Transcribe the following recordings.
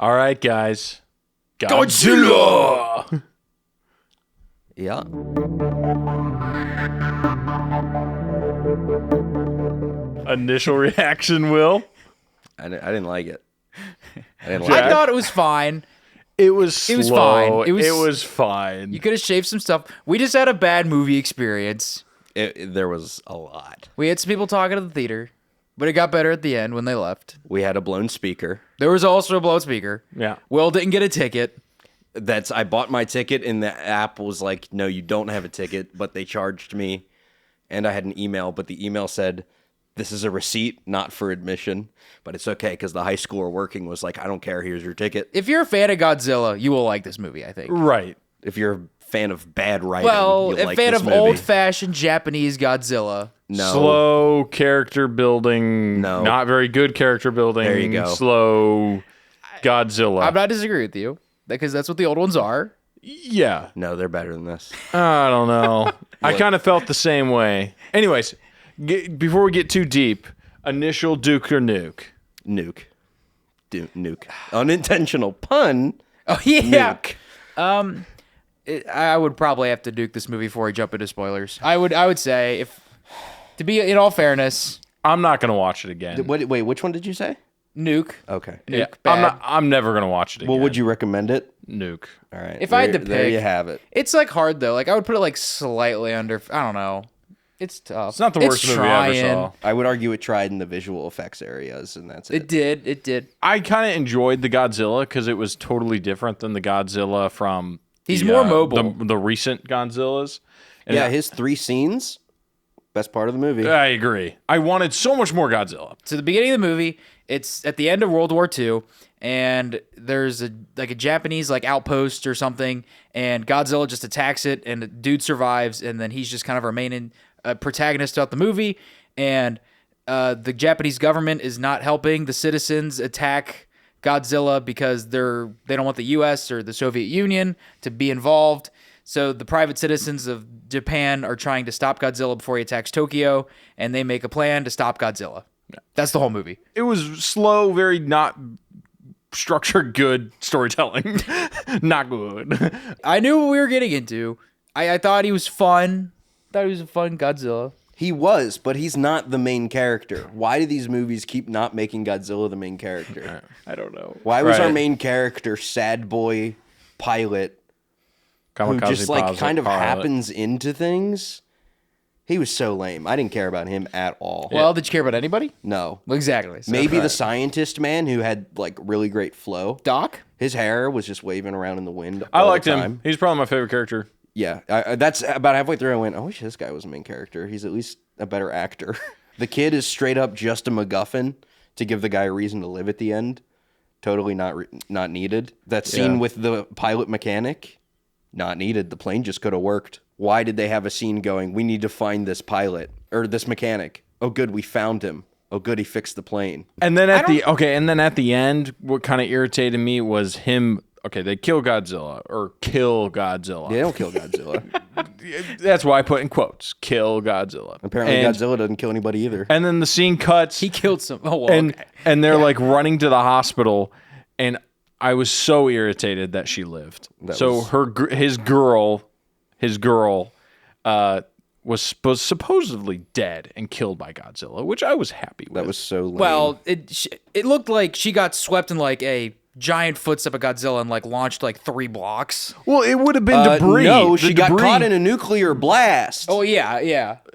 All right, guys. Godzilla! Yeah. Initial reaction, Will? I didn't like it. I thought it was fine. It was slow. It was fine. It was fine. You could have shaved some stuff. We just had a bad movie experience. There was a lot. We had some people talking at the theater, but it got better at the end when they left. We had a blown speaker. There was also a blown speaker. Yeah. Will didn't get a ticket. I bought my ticket and the app was like, no, you don't have a ticket, but they charged me. And I had an email, but the email said, this is a receipt, not for admission. But it's okay because the high schooler working was like, I don't care, here's your ticket. If you're a fan of Godzilla, you will like this movie, I think. Right. If you're a fan of bad writing, Well, you'll a like fan this of movie. old-fashioned Japanese Godzilla. No. Slow character building. No. Not very good character building. There you go. Slow Godzilla. I'm not disagreeing with you because that's what the old ones are. Yeah. No, they're better than this. I don't know. I kind of felt the same way. Anyways, before we get too deep, initial Duke or Nuke? Nuke. Nuke. Unintentional pun. Oh, yeah. Nuke. I would probably have to Duke this movie before I jump into spoilers. I would say, to be in all fairness, I'm not going to watch it again. Wait, which one did you say? Nuke. Okay. Yeah, bad. I'm never going to watch it again. Well, would you recommend it? Nuke. All right. If I had to there pick- you have it. It's like hard though. Like I would put it like slightly under. I don't know. It's tough. It's not the worst movie I ever saw. I would argue it tried in the visual effects areas, and that's it. It did. I kind of enjoyed the Godzilla because it was totally different than the Godzilla from He's more mobile. The recent Godzillas. And Yeah, his 3 scenes, best part of the movie. I agree. I wanted so much more Godzilla. So the beginning of the movie, it's at the end of World War II, and there's a Japanese like outpost or something, and Godzilla just attacks it, and the dude survives, and then he's just kind of our main protagonist throughout the movie, and the Japanese government is not helping the citizens attack Godzilla because they don't want the U.S. or the Soviet Union to be involved. So the private citizens of Japan are trying to stop Godzilla before he attacks Tokyo, and they make a plan to stop Godzilla. That's the whole movie. It was slow, very not structured, good storytelling. Not good. I knew what we were getting into. I thought he was fun. Thought he was a fun Godzilla. He was, but he's not the main character. Why do these movies keep not making Godzilla the main character? I don't know. Why was Right. our main character sad boy pilot who Kamikaze just like pilot. kind of happens into things? He was so lame. I didn't care about him at all. Well, did you care about anybody? No. Well, exactly. So- Maybe the scientist man who had like really great flow. Doc? His hair was just waving around in the wind. I all liked the him. time. He's probably my favorite character. Yeah, that's about halfway through. I went, I wish this guy was a main character. He's at least a better actor. The kid is straight up just a MacGuffin to give the guy a reason to live at the end. Totally not needed. That scene with the pilot mechanic, not needed. The plane just could have worked. Why did they have a scene going, we need to find this pilot or this mechanic? Oh, good, we found him. Oh, good, he fixed the plane. And then at the end, what kind of irritated me was him. Okay, they kill Godzilla or kill Godzilla. They don't kill Godzilla. That's why I put in quotes, kill Godzilla. Apparently, And- Godzilla doesn't kill anybody either. And then the scene cuts. He killed some. Oh, well, and okay. and they're like running to the hospital, and I was so irritated that she lived. His girl was supposedly dead and killed by Godzilla, which I was happy with. That was so lame. Well, it looked like she got swept in like a giant footstep of Godzilla and like launched like 3 blocks. Well, it would have been debris. No, The she got debris- caught in a nuclear blast. Oh, yeah.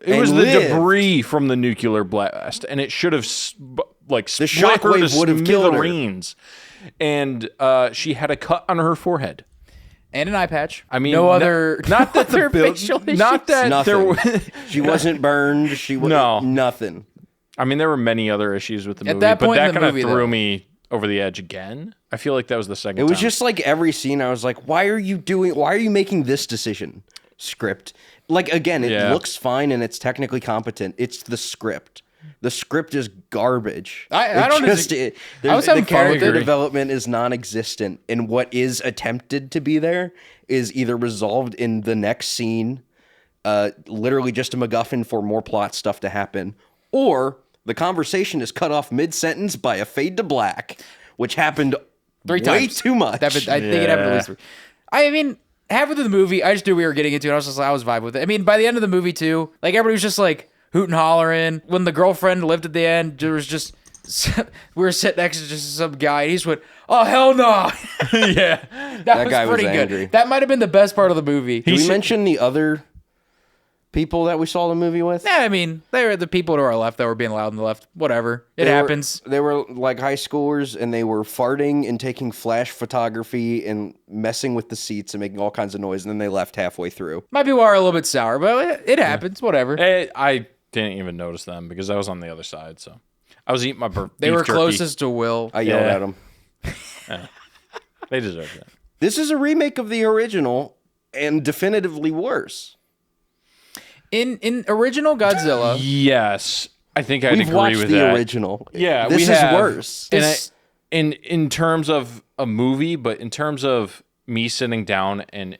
It was and the lived. debris from the nuclear blast, and it should have The split her shockwave to would have killed her. smithereens. And she had a cut on her forehead. And an eye patch. I mean, no other, not that other the build, facial issues. not that there Nothing. were. She wasn't burned. She was No. nothing. I mean, there were many other issues with the movie, that but point in that the kind of movie, threw though- me over the edge again. I feel like that was the second. It was time. just like every scene. I was like, why are you making this decision? Script. Like, again, it Yeah. looks fine and it's technically competent. It's the script. The script is garbage. I don't I was having the fun with character it. development is non-existent, and what is attempted to be there is either resolved in the next scene, literally just a MacGuffin for more plot stuff to happen, or the conversation is cut off mid-sentence by a fade to black, which happened 3 way times. too much. I think it happened at least 3. I mean, halfway through the movie, I just knew we were getting into it. I was vibing with it. I mean, by the end of the movie too, like everybody was just like hooting, hollering. When the girlfriend lived at the end, there was just we were sitting next to just some guy, and he just went, "Oh hell no!" Yeah. that guy was pretty angry. good. That might have been the best part of the movie. Did we mention the other people that we saw the movie with? Yeah, I mean, they were the people to our left that were being loud on the left. Whatever, it happens. They were like high schoolers, and they were farting and taking flash photography and messing with the seats and making all kinds of noise, and then they left halfway through. My people are a little bit sour, but it happens. Whatever. I didn't even notice them because I was on the other side, so I was eating my They were beef jerky. closest to Will. I yelled at them. They deserve that. This is a remake of the original, and definitively worse. In original Godzilla, Yes, I think I'd We've agree watched with the that. original. Yeah, this we is have. worse. this- In terms of a movie, but in terms of me sitting down and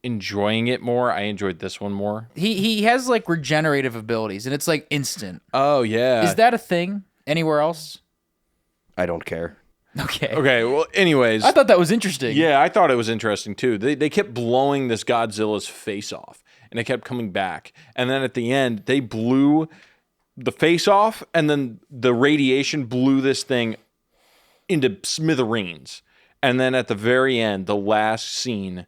enjoying it more, I enjoyed this one more. he has like regenerative abilities, and it's like instant. Oh yeah. Is that a thing anywhere else? I don't care. Okay. Okay, well anyways. I thought that was interesting. Yeah, I thought it was interesting too. They kept blowing this Godzilla's face off, and it kept coming back. And then at the end, they blew the face off, and then the radiation blew this thing into smithereens. And then at the very end, the last scene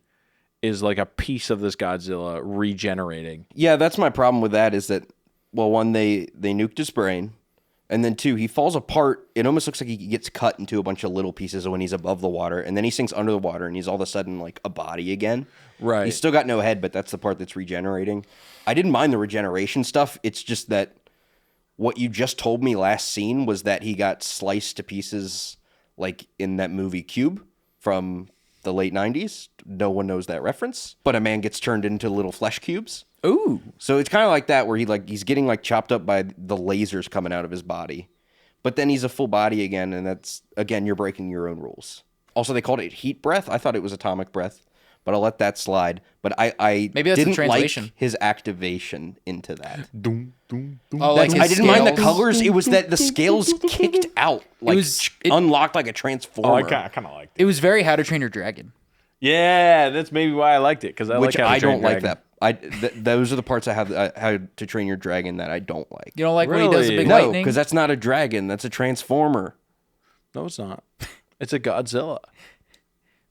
is like a piece of this Godzilla regenerating. Yeah, that's my problem with that is that, well, one, they nuked his brain. And then 2, he falls apart. It almost looks like he gets cut into a bunch of little pieces when he's above the water. And then he sinks under the water, and he's all of a sudden like a body again. Right. He's still got no head, but that's the part that's regenerating. I didn't mind the regeneration stuff. It's just that what you just told me last scene was that he got sliced to pieces like in that movie Cube from the late 90s. No one knows that reference. But a man gets turned into little flesh cubes. Ooh. So it's kind of like that where he's getting like chopped up by the lasers coming out of his body. But then he's a full body again, and that's, again, you're breaking your own rules. Also, they called it heat breath. I thought it was atomic breath, but I'll let that slide. But I Maybe that's the didn't translation. like his activation into that. Oh, like I his didn't mind the scales? colors. It was that the scales kicked out. Like, it- unlocked like a transformer. Oh, I kind of liked it. It was very How to Train Your Dragon. Yeah, that's maybe why I liked it, because I which like How to I Train don't Your like Dragon. that. Those are the parts I have How to Train Your Dragon that I don't like. You don't like when he does the Really? big No, lightning? because that's not a dragon. That's a transformer. No, it's not. It's a Godzilla.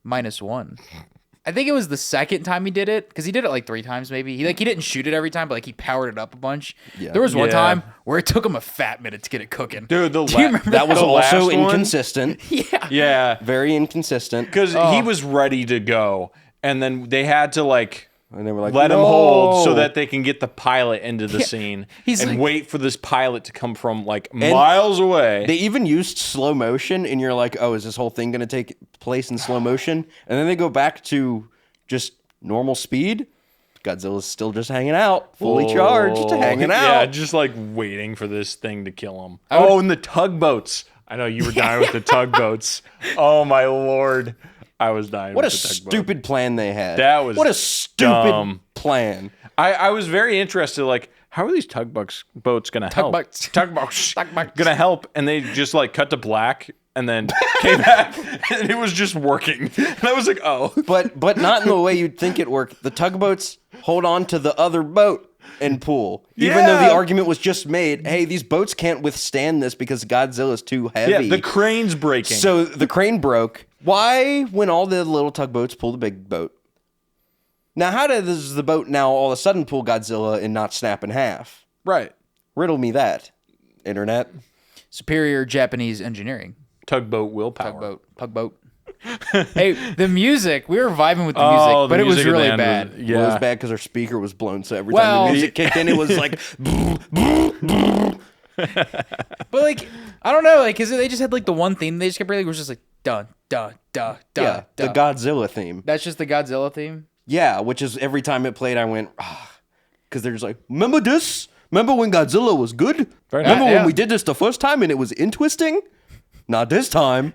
-1. I think it was the second time he did it, because he did it like 3 times maybe. He didn't shoot it every time, but like he powered it up a bunch. Yeah. There was one Yeah. time where it took him a fat minute to get it cooking. Dude, Do you remember That was The also last one? inconsistent. Yeah. Yeah, Very inconsistent. because he was ready to go, and then they had to like And they were like, let him "No." hold so that they can get the pilot into the scene He's and like- wait for this pilot to come from like miles away. They even used slow motion, and you're like, oh, is this whole thing going to take place in slow motion? And then they go back to just normal speed. Godzilla's still just hanging out, fully charged, hanging out. Yeah, just like waiting for this thing to kill him. Oh, and the tugboats. I know you were dying with the tugboats. Oh my lord. I was dying What a with the tugboat. stupid plan they had. That was what a stupid dumb. plan. I was very interested, like, how are these boats gonna help? Tugboats. Tugboats. Tugboats. Gonna help, and they just like cut to black and then came back and it was just working. And I was like, oh. But not in the way you'd think it worked. The tugboats hold on to the other boat and pull. Even though the Yeah. argument was just made, hey, these boats can't withstand this because Godzilla's too heavy. Yeah, the crane's breaking. So the crane broke. Why, when all the little tugboats pull the big boat? Now, how does the boat now all of a sudden pull Godzilla and not snap in half? right. Riddle me that, internet. Superior Japanese engineering. Tugboat willpower. Tugboat. Hey, the music, we were vibing with the Oh, music, the but it was music at the really end bad. was- Well, it yeah. was bad because our speaker was blown, so every Well- time the music kicked in, it was like... But like, I don't know, like, cause they just had like the one theme they just kept playing. It was just like dun dun dun dun. Yeah, the dun. Godzilla theme. That's just the Godzilla theme. Yeah, which is every time it played, I went, because they're just like, remember this? Remember when Godzilla was good? Very Remember nice. when Yeah. we did this the first time and it was interesting? Not this time.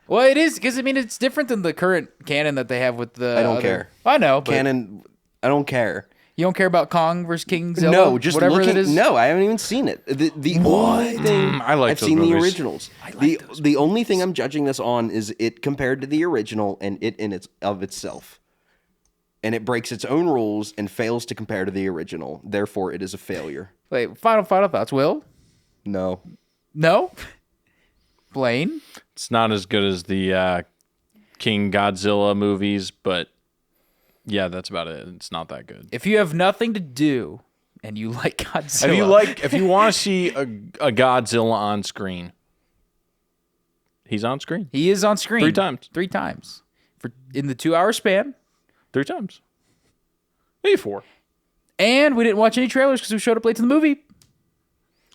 Well, it is because I mean it's different than the current canon that they have with the. I don't other- care. I know, but Canon, I don't care. You don't care about Kong versus King Zilla? No, just whatever looking. it is? No, I haven't even seen it. The only thing I like I've those seen the movies. originals. The only thing I'm judging this on is it compared to the original and it in its of itself. And it breaks its own rules and fails to compare to the original. Therefore, it is a failure. Wait, final thoughts. Will? No. No? Blaine? It's not as good as the King Godzilla movies, but yeah, that's about it. It's not that good. If you have nothing to do and you like Godzilla... If you want to see a Godzilla on screen, he's on screen. He is on screen. 3 times. 3 times. In the 2-hour span. 3 times. Maybe 4. And we didn't watch any trailers because we showed up late to the movie.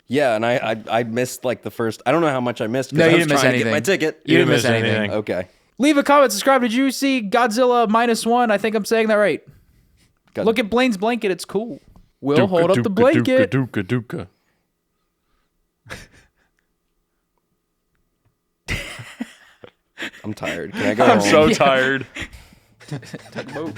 Yeah, and I missed like the first. I don't know how much I missed. No, I you was didn't miss trying to anything. get my ticket. You didn't miss anything. Okay. Leave a comment, subscribe. Did you see Godzilla Minus One? I think I'm saying that right. Look at Blaine's blanket. It's cool. Will hold up the blanket. Duka. I'm tired. Can I go I'm home? so tired. Tug Boat.